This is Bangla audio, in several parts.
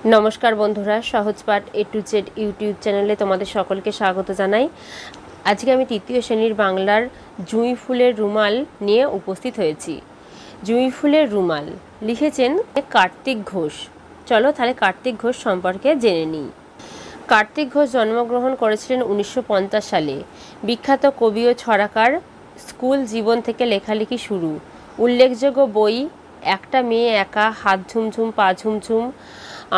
নমস্কার বন্ধুরা, সহজপাঠ A to Z ইউটিউব চ্যানেলে তোমাদের সকলকে স্বাগত জানাই। আজকে আমি তৃতীয় শ্রেণীর বাংলার জুঁই ফুলের রুমাল নিয়ে উপস্থিত হয়েছি। জুঁই ফুলের রুমাল লিখেছেন কার্তিক ঘোষ। চলো তাহলে কার্তিক ঘোষ সম্পর্কে জেনে নিই। কার্তিক ঘোষ জন্মগ্রহণ করেছিলেন 1950 সালে। বিখ্যাত কবি ও ছড়াকার। স্কুল জীবন থেকে লেখালেখি শুরু। উল্লেখযোগ্য বই একটা মেয়ে একা, হাত ঝুমঝুম পা ঝুমঝুম,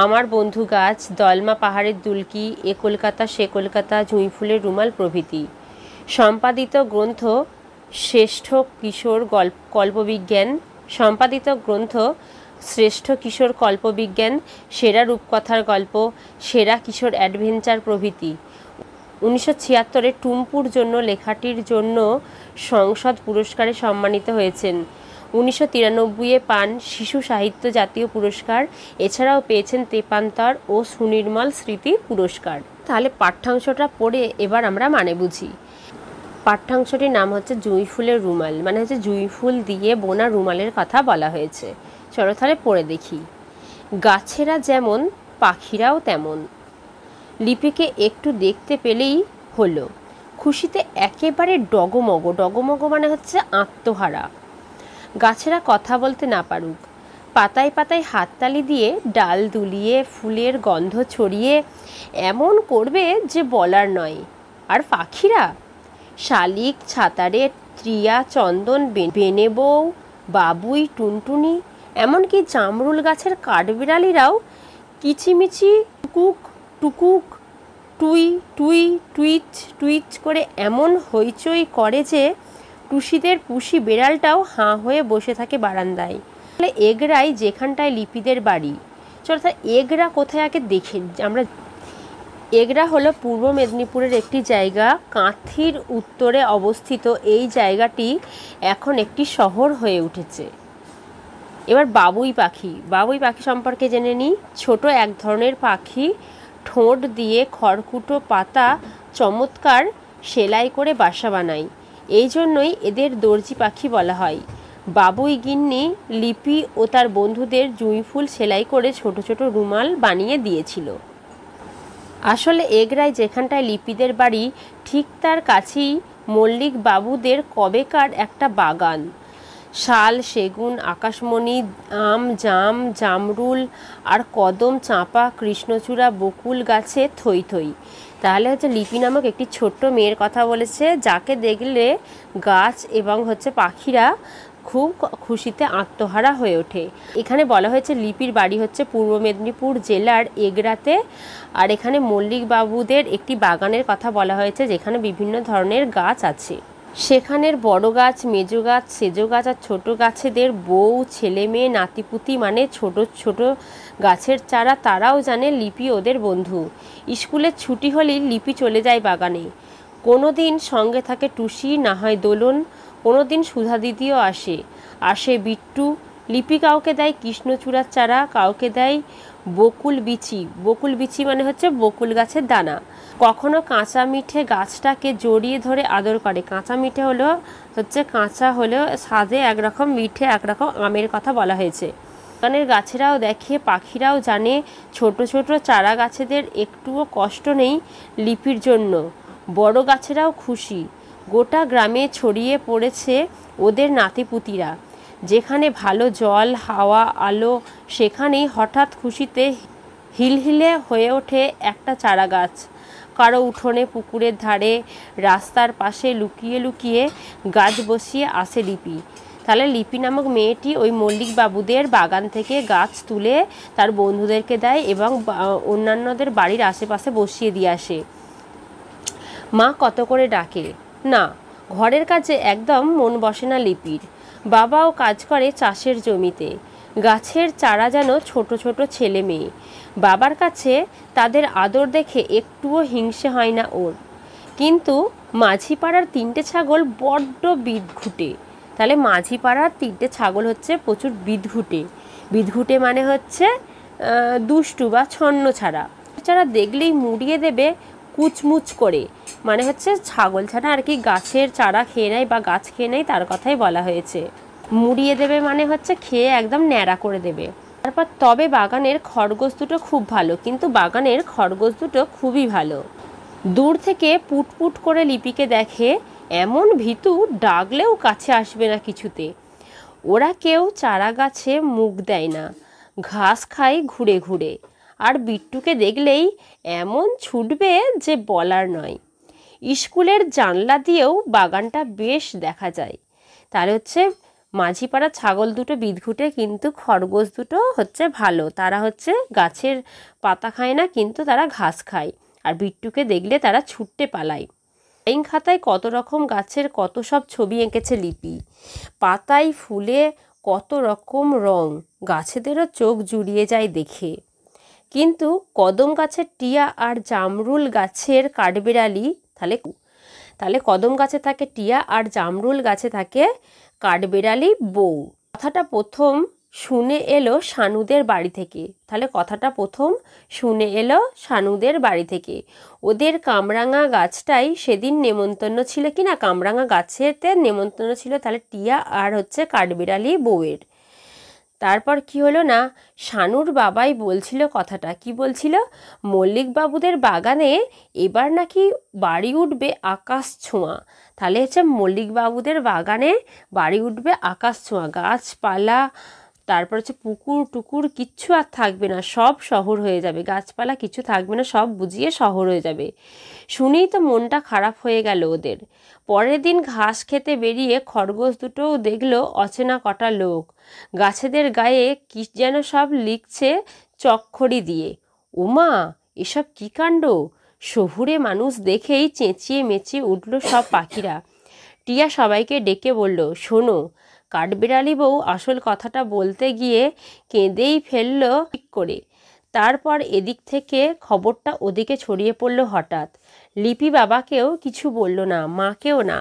আমার বন্ধু গাছ, দলমা পাহাড়ের দুলকি, এ কলকাতা সে কলকাতা, জুঁই ফুলের রুমাল প্রভৃতি। সম্পাদিত গ্রন্থ শ্রেষ্ঠ কিশোর কল্পবিজ্ঞান, সম্পাদিত গ্রন্থ শ্রেষ্ঠ কিশোর কল্পবিজ্ঞান, সেরা রূপকথার গল্প, সেরা কিশোর অ্যাডভেঞ্চার প্রভৃতি। 1976-এ টুম্পুর জন্য লেখাটির জন্য সংসদ পুরস্কারে সম্মানিত হয়েছেন। 1993-এ পান শিশু সাহিত্য জাতীয় পুরস্কার। এছাড়াও পেয়েছেন তেপান্তর ও সুনির্মল স্মৃতি পুরস্কার। তাহলে পাঠ্যাংশটা পড়ে এবার আমরা মানে বুঝি। পাঠ্যাংশটির নাম হচ্ছে জুঁই ফুলের রুমাল, মানে হচ্ছে জুঁই ফুল দিয়ে বোনা রুমালের কথা বলা হয়েছে। চলো তাহলে পড়ে দেখি। গাছেরা যেমন পাখিরাও তেমন, লিপিকে একটু দেখতে পেলেই হলো। খুশিতে একেবারে ডগমগ, ডগমগ মানে হচ্ছে আত্মহারা। গাছেরা কথা বলতে না পারুক, পাতায় পাতায় হাততালি দিয়ে ডাল দুলিয়ে ফুলের গন্ধ ছড়িয়ে এমন করবে যে বলার নয়। আর পাখিরা শালিক, ছাতারে, ত্রিয়া, চন্দন, বেনে বউ, বাবুই, টুনটুনি, এমনকি জামরুল গাছের কাঠবিড়ালিরাও কিচিমিচি টুকুক টুকুক টুই টুই টুইচ টুইচ করে এমন হইচই করে যে টুসিদের পুষি বেড়ালটাও হাঁ হয়ে বসে থাকে বারান্দায়। তাহলে এগরাই যেখানটায় লিপিদের বাড়ি। চলো তাহলে এগরা কোথায় আগে দেখে আমরা। এগরা হলো পূর্ব মেদিনীপুরের একটি জায়গা, কাঁথির উত্তরে অবস্থিত। এই জায়গাটি এখন একটি শহর হয়ে উঠেছে। এবার বাবুই পাখি। বাবুই পাখি সম্পর্কে জেনে নিই। ছোট এক ধরনের পাখি, ঠোঁট দিয়ে খড়কুটো পাতা চমৎকার সেলাই করে বাসা বানায়। এই জন্যই এদের দর্জি পাখি বলা হয়। বাবুই গিন্নি লিপি ও তার বন্ধুদের জুঁই ফুল সেলাই করে ছোট ছোট রুমাল বানিয়ে দিয়েছিল। আসলে এগরায় যেখানটায় লিপিদের বাড়ি, ঠিক তার কাছেই মল্লিক বাবুদের কবেকার একটা বাগান। শাল, সেগুন, আকাশমণি, আম, জাম, জামরুল আর কদম, চাঁপা, কৃষ্ণচূড়া, বকুল গাছে থই থই। তাহলে হচ্ছে লিপি নামক একটি ছোট্ট মেয়ের কথা বলেছে, যাকে দেখলে গাছ এবং পাখিরা খুব খুশিতে আত্মহারা হয়ে ওঠে। এখানে বলা হয়েছে লিপির বাড়ি হচ্ছে পূর্ব মেদিনীপুর জেলার এগরাতে। আর এখানে মল্লিক বাবুদের একটি বাগানের কথা বলা হয়েছে, যেখানে বিভিন্ন ধরনের গাছ আছে। সেখানের বড় গাছ, মেজো গাছ, সেজো গাছ আর ছোট গাছেদের বউ, ছেলে মেয়ে, নাতিপুতি মানে ছোট ছোট গাছের চারা, তারাও জানে লিপি ওদের বন্ধু। স্কুলের ছুটি হলেই লিপি চলে যায় বাগানে। কোনো দিন সঙ্গে থাকে টুসি, না হয় দোলন, কোনো দিন সুধা দিদিও আসে বিট্টু। লিপি কাউকে দেয় কৃষ্ণচূড়ার চারা, কাউকে দেয় বকুল বিচি। বকুল বিচি মানে হচ্ছে বকুল গাছের দানা। কখনো কাঁচা মিঠে গাছটাকে জড়িয়ে ধরে আদর করে। কাঁচা মিঠে কাঁচা হলেও স্বাদে একরকম, মিঠে একরকম, আমের কথা বলা হয়েছে। বাগানের গাছেরাও দেখে, পাখিরাও জানে, ছোট ছোট চারা গাছেদের একটুও কষ্ট নেই লিপির জন্য। বড় গাছেরাও খুশি। গোটা গ্রামে ছড়িয়ে পড়েছে ওদের নাতিপুতিরা। যেখানে ভালো জল, হাওয়া, আলো, সেখানেই হঠাৎ খুশিতে হিলহিলে হয়ে ওঠে একটা চারা গাছ। কারো উঠোনে, পুকুরের ধারে, রাস্তার পাশে লুকিয়ে লুকিয়ে গাছ বসিয়ে আসে লিপি। তাহলে লিপি নামক মেয়েটি ওই মল্লিক বাবুদের বাগান থেকে গাছ তুলে তার বন্ধুদেরকে দেয় এবং অন্যান্যদের বাড়ির আশেপাশে বসিয়ে দিয়ে আসে। মা কত করে ডাকে না, ঘরের কাজে একদম মন বসে না লিপির। বাবাও কাজ করে চাষের জমিতে। গাছের চারা যেন ছোট ছোট ছেলে মেয়ে। বাবার কাছে তাদের আদর দেখে একটুও হিংসে হয় না ওর। কিন্তু মাঝিপাড়ার 3টে ছাগল বড্ড বিদঘুটে। তাহলে মাঝিপাড়ার 3টে ছাগল হচ্ছে প্রচুর বিদঘুটে। বিদঘুটে মানে হচ্ছে দুষ্টু বা ছন্ন ছাড়া। যারা দেখলেই মুড়িয়ে দেবে কুচমুচ করে, মানে হচ্ছে ছাগল ছাড়া আর কি গাছের চারা খেয়ে নেয় বা গাছ খেয়ে নেয়, তার কথাই বলা হয়েছে। মুড়িয়ে দেবে মানে হচ্ছে খেয়ে একদম ন্যাড়া করে দেবে। তারপর তবে বাগানের খরগোশ দুটো খুব ভালো, কিন্তু বাগানের খরগোশ দুটো খুবই ভালো। দূর থেকে পুটপুট করে লিপিকে দেখে, এমন ভীতু ডাকলেও কাছে আসবে না কিছুতে। ওরা কেউ চারা গাছে মুখ দেয় না, ঘাস খায় ঘুরে ঘুরে, আর বিট্টুকে দেখলেই এমন ছুটবে যে বলার নয়। স্কুলের জানলা দিয়েও বাগানটা বেশ দেখা যায়। তাহলে হচ্ছে মাঝিপাড়া ছাগল দুটো বিদঘুটে, কিন্তু খরগোশ দুটো হচ্ছে ভালো, তারা হচ্ছে গাছের পাতা খায় না, কিন্তু তারা ঘাস খায়, আর বিট্টুকে দেখলে তারা ছুটতে পালায়। ড্রয়িং খাতায় কত রকম গাছের কত সব ছবি এঁকেছে লিপি। পাতায় ফুলে কত রকম রং, গাছেদেরও চোখ জুড়িয়ে যায় দেখে। কিন্তু কদম গাছের টিয়া আর জামরুল গাছের কাঠবেড়ালি, তাহলে কদম গাছে থাকে টিয়া আর জামরুল গাছে থাকে কাঠবেড়ালি বউ। কথাটা প্রথম শুনে এলো শানুদের বাড়ি থেকে। তাহলে কথাটা প্রথম শুনে এলো শানুদের বাড়ি থেকে। ওদের কামরাঙা গাছটাই সেদিন নেমন্তন্ন ছিল, কি না কামরাঙা গাছেতে নেমন্তন্ন ছিল, তাহলে টিয়া আর হচ্ছে কাঠবেড়ালি বউয়ের। তারপর কি হলো না, শানুর বাবাই বলছিল কথাটা, কি বলছিল, মল্লিকবাবুদের বাগানে এবার নাকি বাড়ি উঠবে আকাশ ছোঁয়া। তাহলে হচ্ছে মল্লিকবাবুদের বাগানে বাড়ি উঠবে আকাশ ছোঁয়া, গাছপালা, তারপর হচ্ছে পুকুর টুকুর কিচ্ছু আর থাকবে না, সব শহর হয়ে যাবে, গাছপালা কিছু থাকবে না, সব বুঝিয়ে শহর হয়ে যাবে। শুনেই তো মনটা খারাপ হয়ে গেল ওদের। পরের দিন ঘাস খেতে বেরিয়ে খরগোশ দুটোও দেখলো অচেনা কটা লোক গাছেদের গায়ে কি যেন সব লিখছে চকখড়ি দিয়ে। ওমা, এসব কী কাণ্ড! শহুরে মানুষ দেখেই চেঁচিয়ে মেচিয়ে উঠল সব পাখিরা। টিয়া সবাইকে ডেকে বলল, শোনো, কাঠবিড়ালি বউ আসল কথাটা বলতে গিয়ে কেঁদেই ফেলল ঠিক করে। তারপর এদিক থেকে খবরটা ওদিকে ছড়িয়ে পড়ল হঠাৎ। লিপি বাবাকেও কিছু বলল না, মাকেও না,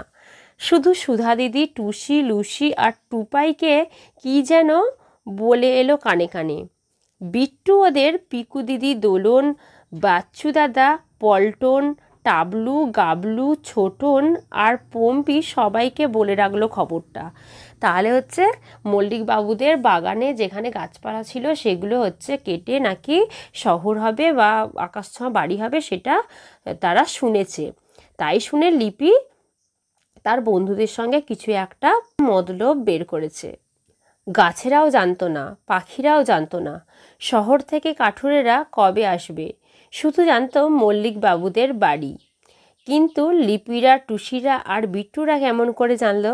শুধু সুধা দিদি, টুসি, লুসি আর টুপাইকে কি যেন বলে এলো কানে কানে। বিট্টু ওদের পিকু দিদি, দোলন, বাচ্চু দাদা, পল্টন, টাবলু, গাবলু, ছোটন আর পম্পি সবাইকে বলে রাখলো খবরটা। তাহলে হচ্ছে মল্লিকবাবুদের বাগানে যেখানে গাছপালা ছিল সেগুলো হচ্ছে কেটে নাকি শহর হবে বা আকাশছোঁয়া বাড়ি হবে, সেটা তারা শুনেছে। তাই শুনে লিপি তার বন্ধুদের সঙ্গে কিছু একটা মতলব বের করেছে। গাছেরাও জানতো না, পাখিরাও জানতো না শহর থেকে কাঠুরেরা কবে আসবে, শুধু জানতো মল্লিকবাবুদের বাড়ি। কিন্তু লিপিরা, টুসিরা আর বিট্টুরা কেমন করে জানলো?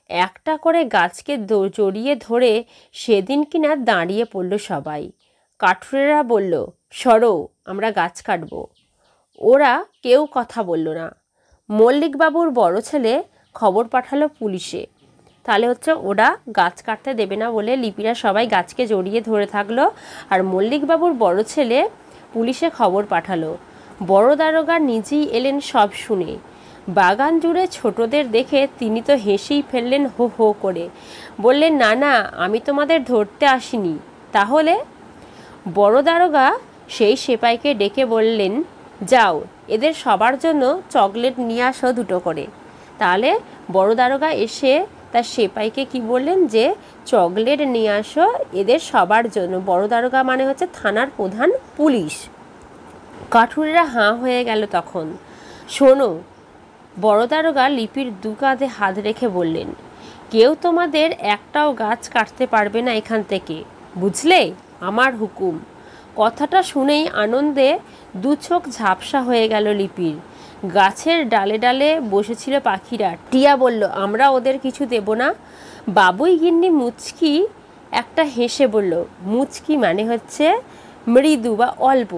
একটা করে গাছকে জড়িয়ে ধরে সেদিন কিনা দাঁড়িয়ে পড়ল সবাই। কাঠুরেরা বলল, সরো, আমরা গাছ কাটব। ওরা কেউ কথা বলল না। মল্লিকবাবুর বড় ছেলে খবর পাঠালো পুলিশে। তাহলে হচ্ছে ওরা গাছ কাটতে দেবে না বলে লিপিরা সবাই গাছকে জড়িয়ে ধরে থাকলো, আর মল্লিকবাবুর বড় ছেলে পুলিশে খবর পাঠালো। বড় দারোগা নিজেই এলেন সব শুনে। বাগান জুড়ে ছোটদের দেখে তিনি তো হেসেই ফেললেন হো হো করে, বললেন, না না, আমি তোমাদের ধরতে আসিনি। তাহলে? বড় দারোগা সেই সেপাইকে ডেকে বললেন, যাও, এদের সবার জন্য চকলেট নিয়ে আসো দুটো করে। তাহলে বড় দারোগা এসে তার সেপাইকে কি বললেন, যে চকলেট নিয়ে আসো এদের সবার জন্য। বড় দারোগা মানে হচ্ছে থানার প্রধান পুলিশ। কাঠুরেরা হাঁ হয়ে গেল তখন। শোনো, বড় দারোগা লিপির দু কাঁধে হাত রেখে বললেন, কেউ তোমাদের একটাও গাছ কাটতে পারবে না এখান থেকে, বুঝলে? আমার হুকুম। কথাটা শুনেই আনন্দে দু চোখ ঝাপসা হয়ে গেল লিপির। গাছের ডালে ডালে বসেছিল পাখিরা। টিয়া বলল, আমরা ওদের কিছু দেব না। বাবুই গিন্নি মুচকি একটা হেসে বলল, মুচকি মানে হচ্ছে মৃদু বা অল্প।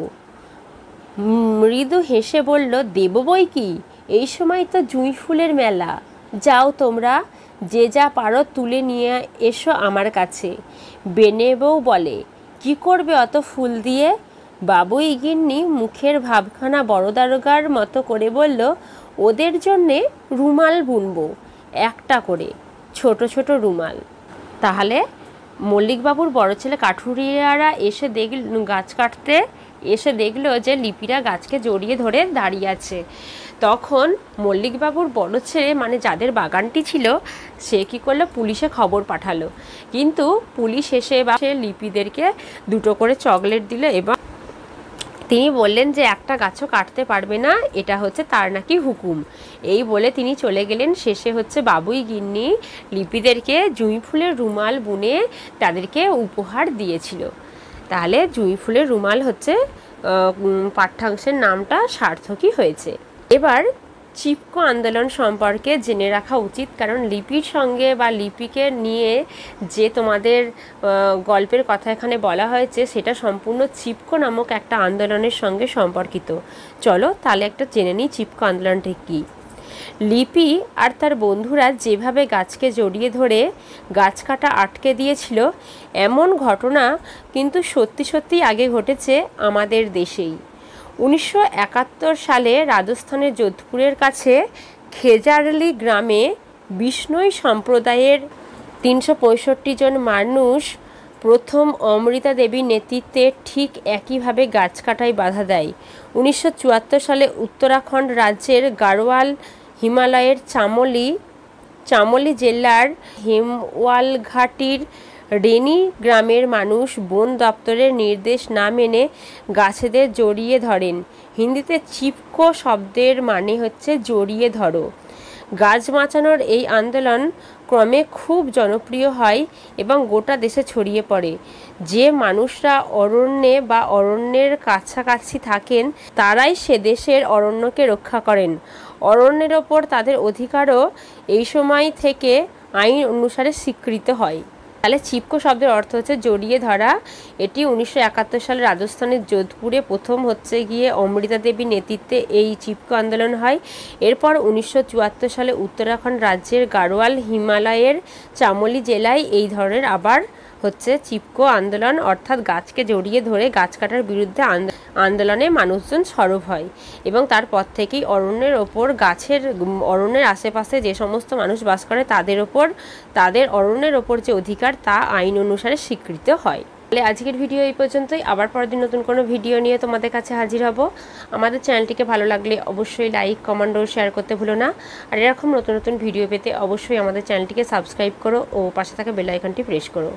মৃদু হেসে বলল, দেব বই কি, এই সময় তো জুঁই ফুলের মেলা। যাও তোমরা, যে যা পারো তুলে নিয়ে এসো আমার কাছে। বেনে বউ বলে, কি করবে অত ফুল দিয়ে? বাবুই গিন্নি মুখের ভাবখানা বড় দারোগার মতো করে বলল, ওদের জন্যে রুমাল বুনবো, একটা করে ছোট ছোট রুমাল। তাহলে মল্লিকবাবুর বড় ছেলে কাঠুরিয়ারা এসে দেখল গাছ কাটতে, এসে দেখলো যে লিপিরা গাছকে জড়িয়ে ধরে দাঁড়িয়ে আছে। তখন মল্লিকবাবুর বড় ছেলে মানে যাদের বাগানটি ছিল সে কী করলো, পুলিশে খবর পাঠালো। কিন্তু পুলিশ এসে বা সে লিপিদেরকে 2টো করে চকলেট দিল এবং তিনি বললেন যে একটা গাছও কাটতে পারবে না, এটা হচ্ছে তার নাকি হুকুম। এই বলে তিনি চলে গেলেন। শেষে হচ্ছে বাবুই গিন্নি লিপিদেরকে জুঁই ফুলের রুমাল বুনে তাদেরকে উপহার দিয়েছিল। তাহলে জুঁই ফুলের রুমাল হচ্ছে পাঠ্যাংশের নামটা সার্থকই হয়েছে। এবার চিপকো আন্দোলন সম্পর্কে জেনে রাখা উচিত, কারণ লিপির সঙ্গে বা লিপিকে নিয়ে যে তোমাদের গল্পের কথা এখানে বলা হয়েছে সেটা সম্পূর্ণ চিপকো নামক একটা আন্দোলনের সঙ্গে সম্পর্কিত। চলো তাহলে একটা জেনে নিই চিপকো আন্দোলনটা কী। লিপি আর তার বন্ধুরা যেভাবে গাছকে জড়িয়ে ধরে গাছ কাটা আটকে দিয়েছিল, এমন ঘটনা কিন্তু সত্যি সত্যি আগে ঘটেছে আমাদের দেশেই। 1971 সালে রাজস্থানের যোধপুরের কাছে খেজারলি গ্রামে বিষ্ণই সম্প্রদায়ের 365 জন মানুষ প্রথম অমৃতা দেবীর নেতৃত্বে ঠিক একইভাবে গাছ কাটায় বাধা দেয়। 1974 সালে উত্তরাখণ্ড রাজ্যের গাড়োয়াল হিমালয়ের চামোলি জেলার হিমওয়ালঘাটির রেনি গ্রামের মানুষ বন দপ্তরের নির্দেশ না মেনে গাছেদের জড়িয়ে ধরেন। হিন্দিতে চিপকো শব্দের মানে হচ্ছে জড়িয়ে ধরো। গাছ বাঁচানোর এই আন্দোলন ক্রমে খুব জনপ্রিয় হয় এবং গোটা দেশে ছড়িয়ে পড়ে। যে মানুষরা অরণ্যে বা অরণ্যের কাছাকাছি থাকেন তারাই সে দেশের অরণ্যকে রক্ষা করেন। অরণ্যের ওপর তাদের অধিকারও এই সময় থেকে আইন অনুসারে স্বীকৃত হয়। তাহলে চিপকো শব্দের অর্থ হচ্ছে জড়িয়ে ধরা। এটি 1971 সালে রাজস্থানের যোধপুরে প্রথম হচ্ছে গিয়ে অমৃতা দেবীর নেতৃত্বে এই চিপকো আন্দোলন হয়। এরপর 1974 সালে উত্তরাখণ্ড রাজ্যের গাড়োয়াল হিমালয়ের চামোলি জেলায় এই ধরনের আবার হচ্ছে চিপকো আন্দোলন, অর্থাৎ গাছকে জড়িয়ে ধরে গাছ কাটার বিরুদ্ধে আন্দোলনে মানুষজন সরব হয় এবং তারপর থেকেই অরণ্যের আশেপাশে যে সমস্ত মানুষ বাস করে তাদের অরণ্যের ওপর যে অধিকার তা আইন অনুসারে স্বীকৃত হয়। তাহলে আজকের ভিডিও এই পর্যন্তই। আবার পরের দিন নতুন কোনো ভিডিও নিয়ে তোমাদের কাছে হাজির হব। আমাদের চ্যানেলটিকে ভালো লাগলে অবশ্যই লাইক, কমেন্ট ও শেয়ার করতে ভুলো না। আর এরকম নতুন নতুন ভিডিও পেতে অবশ্যই আমাদের চ্যানেলটিকে সাবস্ক্রাইব করো ও পাশে থাকা বেল আইকনটি প্রেস করো।